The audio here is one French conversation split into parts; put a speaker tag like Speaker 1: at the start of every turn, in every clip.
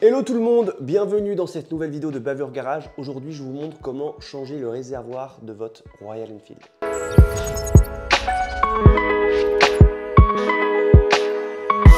Speaker 1: Hello tout le monde, bienvenue dans cette nouvelle vidéo de Bavure Garage. Aujourd'hui, je vous montre comment changer le réservoir de votre Royal Enfield.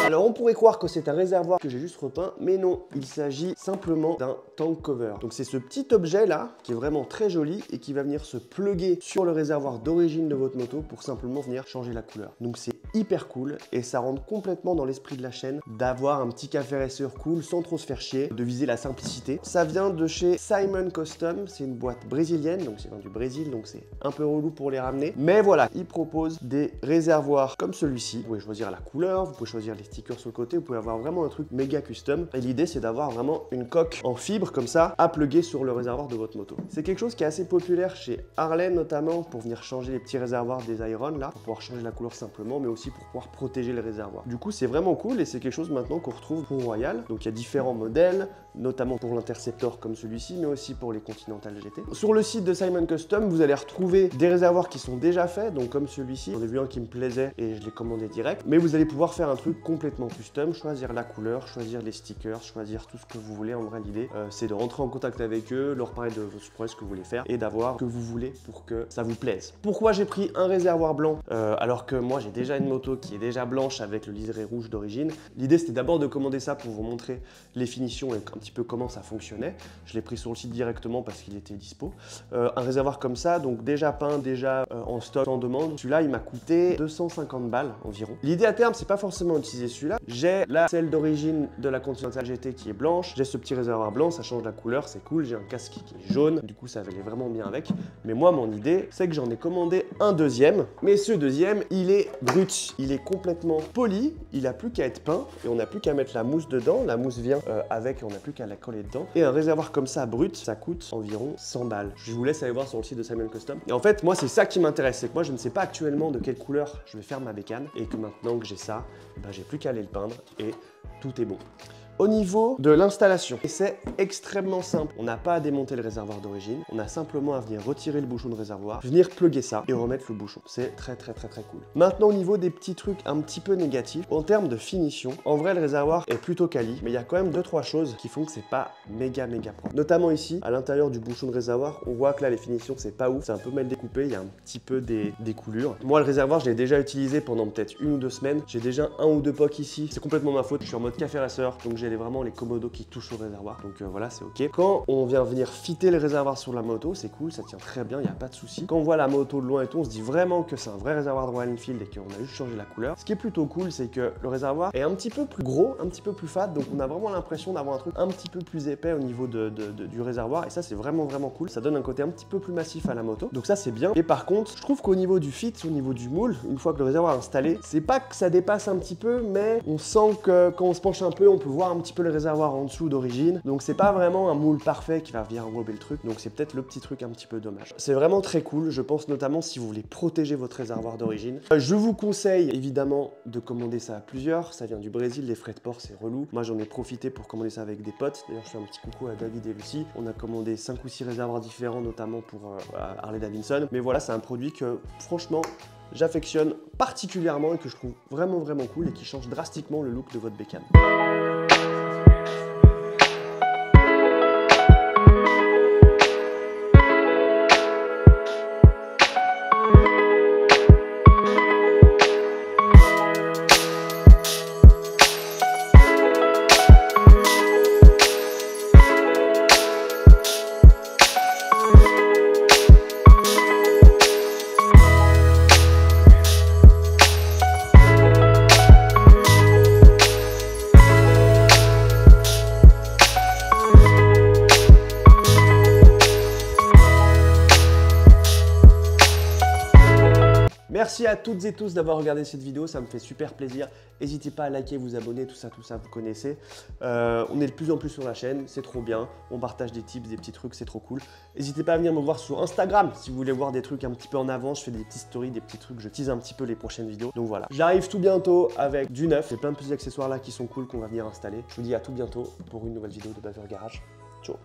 Speaker 1: Alors on pourrait croire que c'est un réservoir que j'ai juste repeint, mais non, il s'agit simplement d'un tank cover. Donc c'est ce petit objet là, qui est vraiment très joli et qui va venir se plugger sur le réservoir d'origine de votre moto pour simplement venir changer la couleur. Donc c'est hyper cool et ça rentre complètement dans l'esprit de la chaîne d'avoir un petit café racer cool sans trop se faire chier, de viser la simplicité. Ça vient de chez Simon Custom, c'est une boîte brésilienne, donc c'est du Brésil, donc c'est un peu relou pour les ramener. Mais voilà, ils proposent des réservoirs comme celui-ci. Vous pouvez choisir la couleur, vous pouvez choisir les stickers sur le côté, vous pouvez avoir vraiment un truc méga custom. Et l'idée c'est d'avoir vraiment une coque en fibre comme ça à plugger sur le réservoir de votre moto. C'est quelque chose qui est assez populaire chez Harley notamment pour venir changer les petits réservoirs des Iron là, pour pouvoir changer la couleur simplement, mais aussi pour pouvoir protéger le réservoir. Du coup c'est vraiment cool et c'est quelque chose maintenant qu'on retrouve pour Royal. Donc il y a différents modèles, notamment pour l'Interceptor comme celui-ci, mais aussi pour les Continental GT. Sur le site de Simon Custom, vous allez retrouver des réservoirs qui sont déjà faits, donc comme celui-ci. J'en ai vu un qui me plaisait et je l'ai commandé direct. Mais vous allez pouvoir faire un truc complètement custom, choisir la couleur, choisir les stickers, choisir tout ce que vous voulez. En vrai, l'idée, c'est de rentrer en contact avec eux, leur parler de votre projet, ce que vous voulez faire et d'avoir ce que vous voulez pour que ça vous plaise. Pourquoi j'ai pris un réservoir blanc alors que moi j'ai déjà une moto qui est déjà blanche avec le liseré rouge d'origine? L'idée c'était d'abord de commander ça pour vous montrer les finitions et un petit peu comment ça fonctionnait. Je l'ai pris sur le site directement parce qu'il était dispo. Un réservoir comme ça, donc déjà peint, déjà en stock, en demande. Celui-là, il m'a coûté 250 balles environ. L'idée à terme, c'est pas forcément utiliser celui-là. J'ai la celle d'origine de la Continental GT qui est blanche. J'ai ce petit réservoir blanc, ça change la couleur, c'est cool. J'ai un casque qui est jaune, du coup ça allait vraiment bien avec. Mais moi, mon idée, c'est que j'en ai commandé un deuxième. Mais ce deuxième, il est brut. Il est complètement poli. Il n'a plus qu'à être peint et on n'a plus qu'à mettre la mousse dedans. La mousse vient avec, on n'a plus qu'à la coller dedans. Et un réservoir comme ça, brut, ça coûte environ 100 balles. Je vous laisse aller voir sur le site de Simon Custom. Et en fait, moi, c'est ça qui m'intéresse. C'est que moi, je ne sais pas actuellement de quelle couleur je vais faire ma bécane. Et que maintenant que j'ai ça, ben, j'ai plus qu'à aller le peindre et tout est bon. Au niveau de l'installation, c'est extrêmement simple. On n'a pas à démonter le réservoir d'origine. On a simplement à venir retirer le bouchon de réservoir, venir plugger ça et remettre le bouchon. C'est très cool. Maintenant, au niveau des petits trucs un petit peu négatifs, en termes de finition, en vrai, le réservoir est plutôt quali, mais il y a quand même 2-3 choses qui font que c'est pas méga propre. Notamment ici, à l'intérieur du bouchon de réservoir, on voit que là, les finitions, c'est pas ouf. C'est un peu mal découpé, il y a un petit peu des coulures. Moi, le réservoir, je l'ai déjà utilisé pendant peut-être 1 ou 2 semaines. J'ai déjà 1 ou 2 pocs ici. C'est complètement ma faute. Je suis en mode café racer, donc j'ai vraiment les commodos qui touchent au réservoir, donc voilà, c'est ok. Quand on vient venir fitter le réservoir sur la moto, c'est cool, ça tient très bien, il n'y a pas de souci. Quand on voit la moto de loin et tout, on se dit vraiment que c'est un vrai réservoir de Royal Enfield et qu'on a juste changé la couleur. Ce qui est plutôt cool, c'est que le réservoir est un petit peu plus gros, un petit peu plus fat, donc on a vraiment l'impression d'avoir un truc un petit peu plus épais au niveau du réservoir, et ça c'est vraiment cool. Ça donne un côté un petit peu plus massif à la moto, donc ça c'est bien. Et par contre, je trouve qu'au niveau du fit, au niveau du moule, une fois que le réservoir est installé, c'est pas que ça dépasse un petit peu, mais on sent que quand on se penche un peu, on peut voir un petit peu le réservoir en dessous d'origine, donc c'est pas vraiment un moule parfait qui va venir englober le truc, donc c'est peut-être le petit truc un petit peu dommage. C'est vraiment très cool, je pense notamment si vous voulez protéger votre réservoir d'origine. Je vous conseille évidemment de commander ça à plusieurs, ça vient du Brésil, les frais de port c'est relou. Moi j'en ai profité pour commander ça avec des potes, d'ailleurs je fais un petit coucou à David et Lucie. On a commandé 5 ou 6 réservoirs différents, notamment pour Harley Davidson, mais voilà, c'est un produit que franchement j'affectionne particulièrement et que je trouve vraiment cool et qui change drastiquement le look de votre bécane. Merci à toutes et tous d'avoir regardé cette vidéo, ça me fait super plaisir. N'hésitez pas à liker, vous abonner, tout ça, vous connaissez. On est de plus en plus sur la chaîne, c'est trop bien. On partage des tips, des petits trucs, c'est trop cool. N'hésitez pas à venir me voir sur Instagram si vous voulez voir des trucs un petit peu en avance. Je fais des petites stories, des petits trucs, je tease un petit peu les prochaines vidéos. Donc voilà, j'arrive tout bientôt avec du neuf. J'ai plein de petits accessoires là qui sont cool qu'on va venir installer. Je vous dis à tout bientôt pour une nouvelle vidéo de Bavure Garage. Ciao.